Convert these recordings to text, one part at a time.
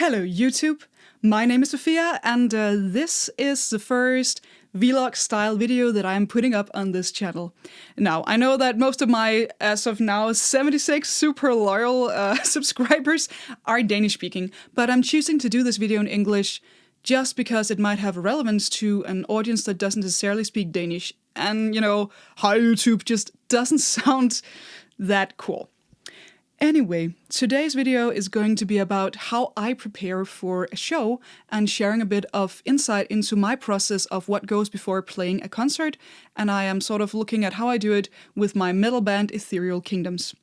Hello YouTube, my name is Sofia and this is the first vlog style video that I am putting up on this channel. Now, I know that most of my, as of now, 76 super loyal subscribers are Danish speaking, but I'm choosing to do this video in English just because it might have relevance to an audience that doesn't necessarily speak Danish. And, you know, hi YouTube just doesn't sound that cool. Anyway, today's video is going to be about how I prepare for a show and sharing a bit of insight into my process of what goes before playing a concert, and I am sort of looking at how I do it with my metal band Ethereal Kingdoms.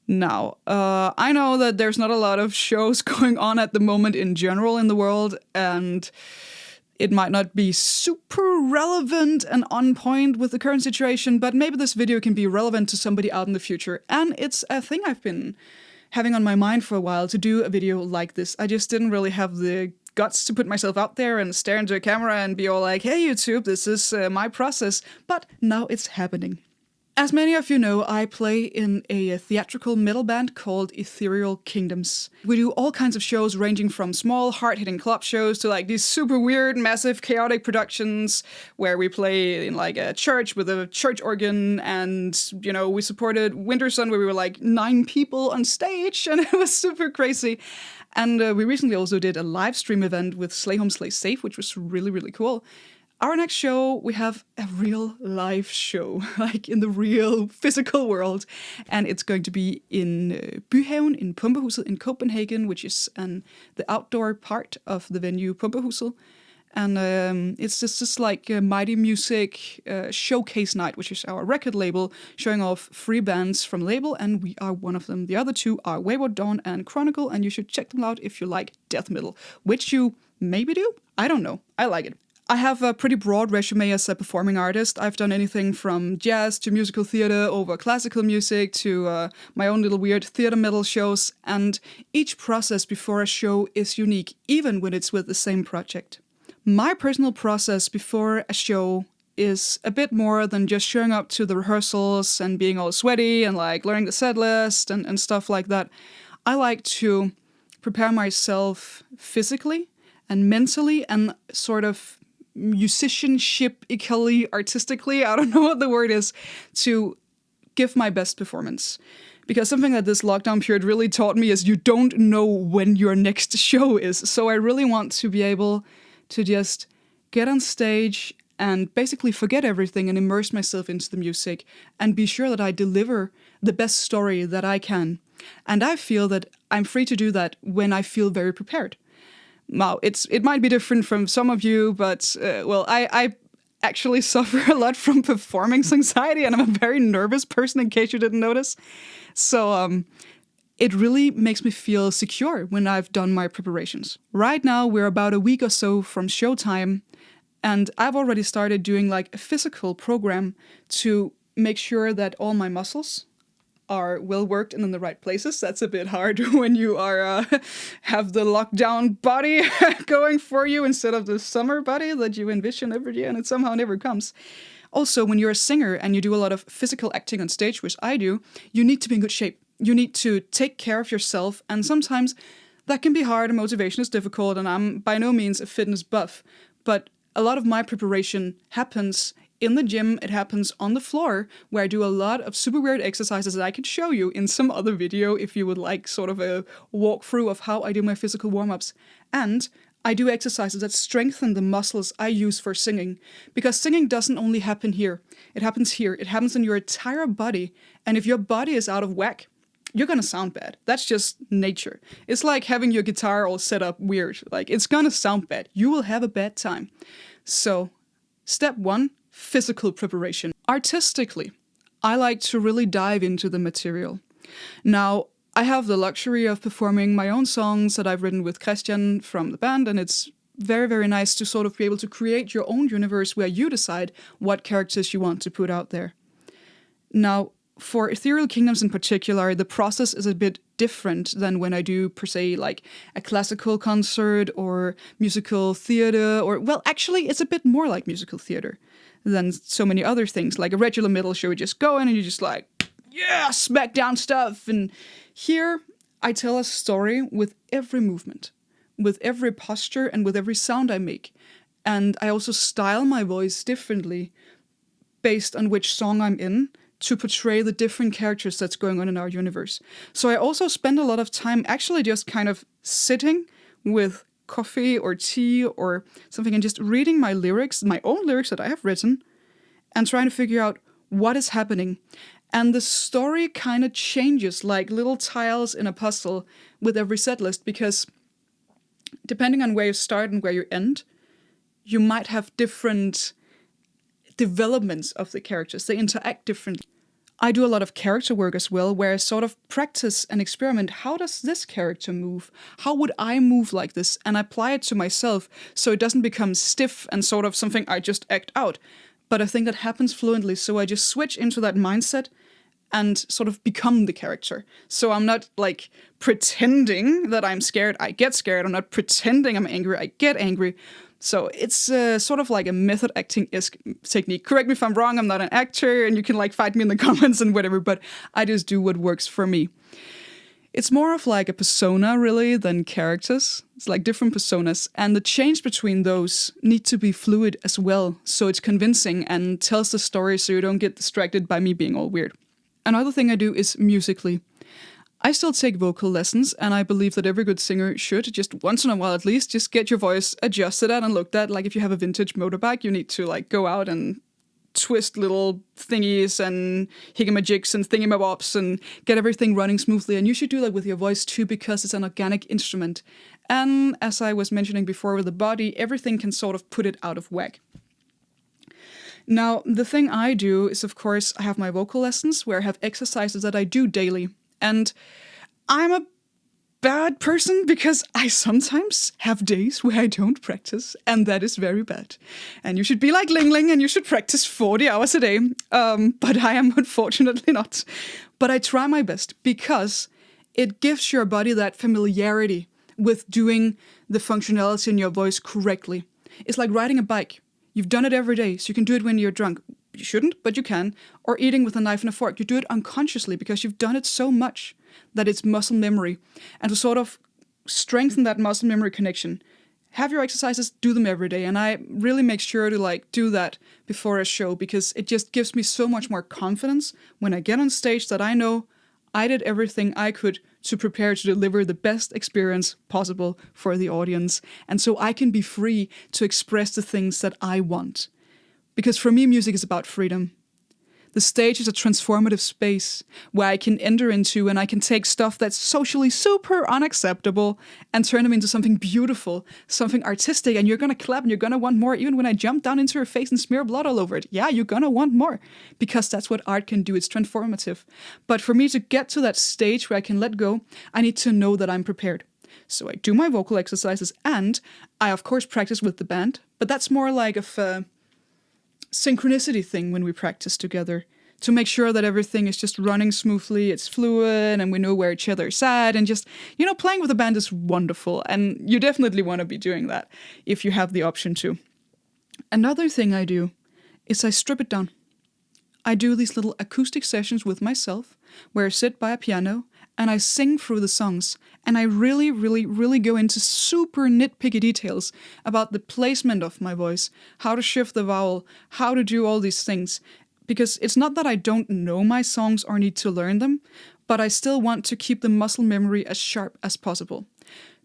Now, I know that there's not a lot of shows going on at the moment in general in the world, and it might not be super relevant and on point with the current situation, but maybe this video can be relevant to somebody out in the future. And it's a thing I've been having on my mind for a while, to do a video like this. I just didn't really have the guts to put myself out there and stare into a camera and be all like, hey YouTube, this is my process. But now it's happening. As many of you know, I play in a theatrical metal band called Ethereal Kingdoms. We do all kinds of shows ranging from small, hard-hitting club shows to like these super weird, massive, chaotic productions where we play in like a church with a church organ, and, you know, we supported Winter Sun where we were like 9 people on stage and it was super crazy. And we recently also did a live stream event with Slay Home Slay Safe, which was really, really cool. Our next show, we have a real live show, like in the real physical world. And it's going to be in Byhaven, in Pumpehuset in Copenhagen, which is the outdoor part of the venue Pumpehuset. And it's just like a Mighty Music showcase night, which is our record label, showing off 3 bands from label, and we are one of them. The other 2 are Wayward Dawn and Chronicle, and you should check them out if you like death metal, which you maybe do? I don't know. I like it. I have a pretty broad resume as a performing artist. I've done anything from jazz to musical theater over classical music to my own little weird theater metal shows, and each process before a show is unique, even when it's with the same project. My personal process before a show is a bit more than just showing up to the rehearsals and being all sweaty and like learning the set list and stuff like that. I like to prepare myself physically and mentally and sort of musicianship-ically, artistically, I don't know what the word is, to give my best performance. Because something that this lockdown period really taught me is you don't know when your next show is. So I really want to be able to just get on stage and basically forget everything and immerse myself into the music and be sure that I deliver the best story that I can. And I feel that I'm free to do that when I feel very prepared. Now, it might be different from some of you, but, well, I actually suffer a lot from performance anxiety, and I'm a very nervous person, in case you didn't notice. So it really makes me feel secure when I've done my preparations. Right now, we're about a week or so from showtime, and I've already started doing like a physical program to make sure that all my muscles are well worked and in the right places. That's a bit hard when you are have the lockdown body going for you instead of the summer body that you envision every year and it somehow never comes. Also, when you're a singer and you do a lot of physical acting on stage, which I do, you need to be in good shape. You need to take care of yourself, and sometimes that can be hard and motivation is difficult, and I'm by no means a fitness buff, but a lot of my preparation happens in the gym. It happens on the floor, where I do a lot of super weird exercises that I could show you in some other video if you would like sort of a walkthrough of how I do my physical warm-ups. And I do exercises that strengthen the muscles I use for singing. Because singing doesn't only happen here. It happens here. It happens in your entire body. And if your body is out of whack, you're gonna sound bad. That's just nature. It's like having your guitar all set up weird. Like, it's gonna sound bad. You will have a bad time. So, step 1, physical preparation. Artistically, I like to really dive into the material. Now, I have the luxury of performing my own songs that I've written with Christian from the band, and it's very, very nice to sort of be able to create your own universe where you decide what characters you want to put out there. Now, for Ethereal Kingdoms in particular, the process is a bit different than when I do, per se, like a classical concert or musical theater, or, well, actually, it's a bit more like musical theater than so many other things. Like a regular metal show, you just go in and you just like, yeah, smack down stuff. And here, I tell a story with every movement, with every posture, and with every sound I make. And I also style my voice differently based on which song I'm in to portray the different characters that's going on in our universe. So I also spend a lot of time actually just kind of sitting with coffee or tea or something and just reading my lyrics, my own lyrics that I have written, and trying to figure out what is happening. And the story kind of changes like little tiles in a puzzle with every set list, because depending on where you start and where you end, you might have different developments of the characters. They interact differently. I do a lot of character work as well, where I sort of practice and experiment. How does this character move? How would I move like this? And I apply it to myself so it doesn't become stiff and sort of something I just act out. But I think that happens fluently, so I just switch into that mindset and sort of become the character. So I'm not like pretending that I'm scared, I get scared. I'm not pretending I'm angry, I get angry. So it's sort of like a method acting-esque technique. Correct me if I'm wrong, I'm not an actor, and you can like fight me in the comments and whatever, but I just do what works for me. It's more of like a persona, really, than characters. It's like different personas, and the change between those need to be fluid as well, so it's convincing and tells the story so you don't get distracted by me being all weird. Another thing I do is musically. I still take vocal lessons, and I believe that every good singer should, just once in a while at least, just get your voice adjusted at and looked at. Like if you have a vintage motorbike, you need to like go out and twist little thingies and higamajigs and thingamabobs and get everything running smoothly. And you should do that with your voice too, because it's an organic instrument. And as I was mentioning before with the body, everything can sort of put it out of whack. Now, the thing I do is, of course, I have my vocal lessons where I have exercises that I do daily. And I'm a bad person because I sometimes have days where I don't practice, and that is very bad. And you should be like Ling Ling and you should practice 40 hours a day. But I am unfortunately not. But I try my best because it gives your body that familiarity with doing the functionality in your voice correctly. It's like riding a bike. You've done it every day, so you can do it when you're drunk. You shouldn't, but you can. Or eating with a knife and a fork. You do it unconsciously because you've done it so much that it's muscle memory. And to sort of strengthen that muscle memory connection, have your exercises, do them every day. And I really make sure to like do that before a show, because it just gives me so much more confidence when I get on stage that I know I did everything I could to prepare to deliver the best experience possible for the audience. And so I can be free to express the things that I want. Because for me, music is about freedom. The stage is a transformative space where I can enter into and I can take stuff that's socially super unacceptable and turn them into something beautiful, something artistic, and you're gonna clap and you're gonna want more. Even when I jump down into your face and smear blood all over it, yeah, you're gonna want more, because that's what art can do. It's transformative. But for me to get to that stage where I can let go, I need to know that I'm prepared. So I do my vocal exercises, and I of course practice with the band, but that's more like a synchronicity thing when we practice together, to make sure that everything is just running smoothly, it's fluid, and we know where each other is at, and just, you know, playing with a band is wonderful, and you definitely want to be doing that if you have the option to. Another thing I do is I strip it down. I do these little acoustic sessions with myself, where I sit by a piano, and I sing through the songs, and I really, really, really go into super nitpicky details about the placement of my voice, how to shift the vowel, how to do all these things. Because it's not that I don't know my songs or need to learn them, but I still want to keep the muscle memory as sharp as possible.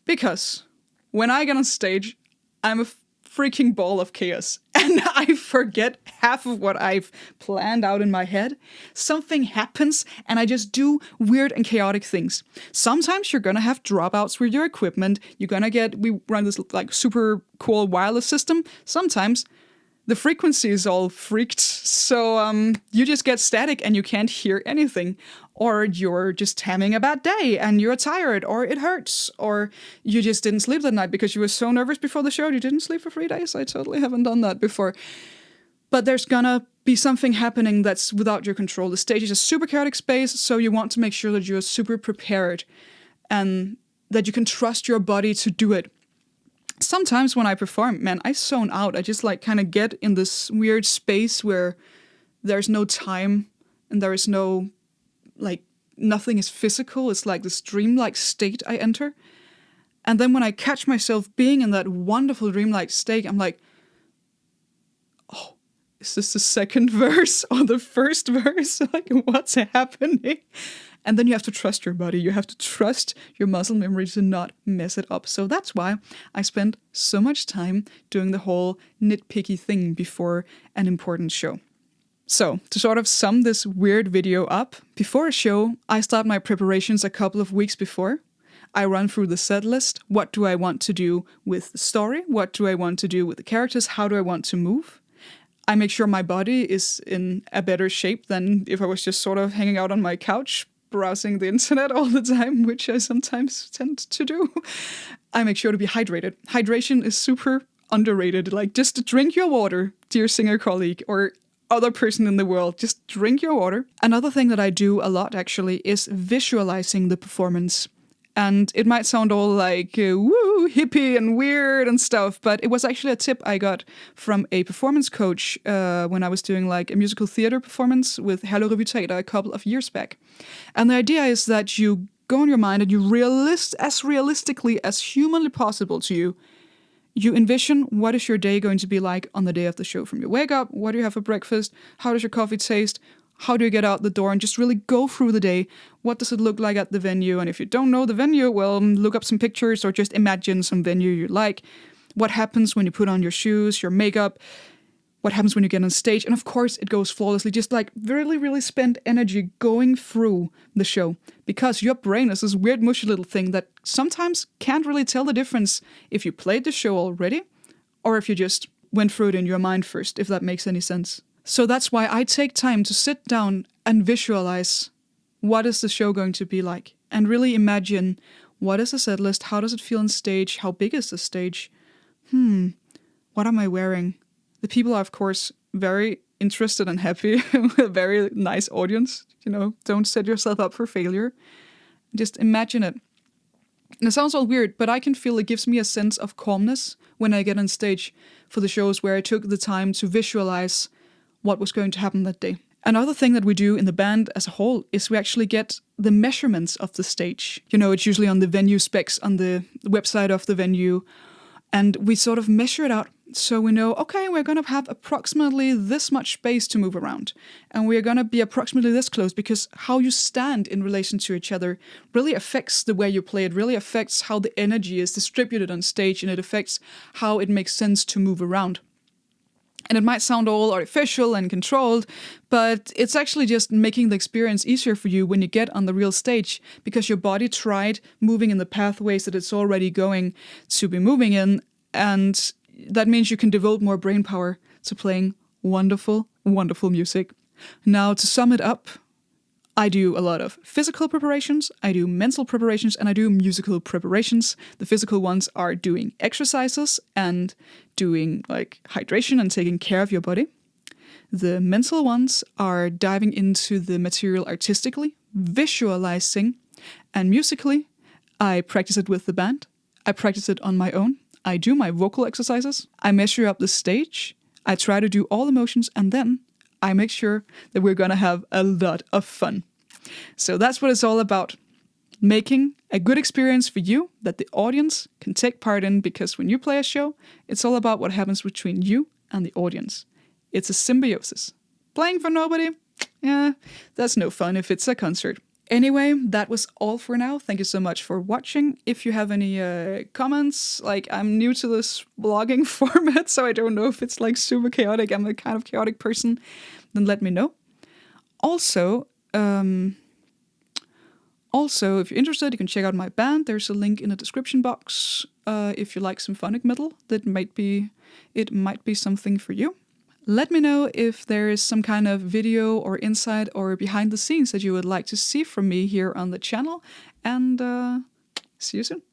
Because when I get on stage, I'm a freaking ball of chaos, and I forget half of what I've planned out in my head. Something happens, and I just do weird and chaotic things. Sometimes you're gonna have dropouts with your equipment. We run this like super cool wireless system. Sometimes the frequency is all freaked, so you just get static and you can't hear anything. Or you're just having a bad day and you're tired, or it hurts, or you just didn't sleep that night because you were so nervous before the show you didn't sleep for 3 days. I totally haven't done that before. But there's gonna be something happening that's without your control. The stage is a super chaotic space, so you want to make sure that you're super prepared and that you can trust your body to do it. Sometimes when I perform, man, I zone out. I just like kind of get in this weird space where there's no time and there is no like nothing is physical. It's like this dreamlike state I enter. And then when I catch myself being in that wonderful dreamlike state, I'm like, oh, is this the second verse or the first verse? Like, what's happening? And then you have to trust your body. You have to trust your muscle memory to not mess it up. So that's why I spend so much time doing the whole nitpicky thing before an important show. So, to sort of sum this weird video up, before a show, I start my preparations a couple of weeks before. I run through the set list. What do I want to do with the story? What do I want to do with the characters? How do I want to move? I make sure my body is in a better shape than if I was just sort of hanging out on my couch, browsing the internet all the time, which I sometimes tend to do. I make sure to be hydrated. Hydration is super underrated. Like, just drink your water, dear singer colleague, or other person in the world. Just drink your water. Another thing that I do a lot, actually, is visualizing the performance. And it might sound all like, woo, hippie and weird and stuff, but it was actually a tip I got from a performance coach when I was doing like a musical theater performance with Hello Revue Theater a couple of years back. And the idea is that you go in your mind and you as realistically as humanly possible to you, you envision what is your day going to be like on the day of the show. From you wake up, what do you have for breakfast? How does your coffee taste? How do you get out the door? And just really go through the day. What does it look like at the venue? And if you don't know the venue, well, look up some pictures or just imagine some venue you like. What happens when you put on your shoes, your makeup? What happens when you get on stage? And of course, it goes flawlessly. Just like really, really spend energy going through the show. Because your brain is this weird, mushy little thing that sometimes can't really tell the difference if you played the show already or if you just went through it in your mind first, if that makes any sense. So that's why I take time to sit down and visualize what is the show going to be like and really imagine what is the set list, how does it feel on stage, how big is the stage, what am I wearing? The people are, of course, very interested and happy with a very nice audience. You know, don't set yourself up for failure. Just imagine it. And it sounds all weird, but I can feel it gives me a sense of calmness when I get on stage for the shows where I took the time to visualize what was going to happen that day. Another thing that we do in the band as a whole is we actually get the measurements of the stage. You know, it's usually on the venue specs on the website of the venue. And we sort of measure it out so we know, okay, we're going to have approximately this much space to move around. And we're going to be approximately this close because how you stand in relation to each other really affects the way you play. It really affects how the energy is distributed on stage, and it affects how it makes sense to move around. And it might sound all artificial and controlled, but it's actually just making the experience easier for you when you get on the real stage, because your body tried moving in the pathways that it's already going to be moving in. And that means you can devote more brain power to playing wonderful, wonderful music. Now, to sum it up, I do a lot of physical preparations, I do mental preparations, and I do musical preparations. The physical ones are doing exercises and doing like hydration and taking care of your body. The mental ones are diving into the material artistically, visualizing, and musically. I practice it with the band. I practice it on my own. I do my vocal exercises. I measure up the stage. I try to do all the motions, and then I make sure that we're going to have a lot of fun. So that's what it's all about. Making a good experience for you that the audience can take part in, because when you play a show, it's all about what happens between you and the audience. It's a symbiosis. Playing for nobody? Yeah, that's no fun if it's a concert. Anyway, that was all for now. Thank you so much for watching. If you have any comments, like, I'm new to this vlogging format, so I don't know if it's like super chaotic. I'm a kind of chaotic person. Then let me know. Also, if you're interested, you can check out my band. There's a link in the description box. If you like symphonic metal, it might be something for you. Let me know if there is some kind of video or insight or behind the scenes that you would like to see from me here on the channel. And see you soon.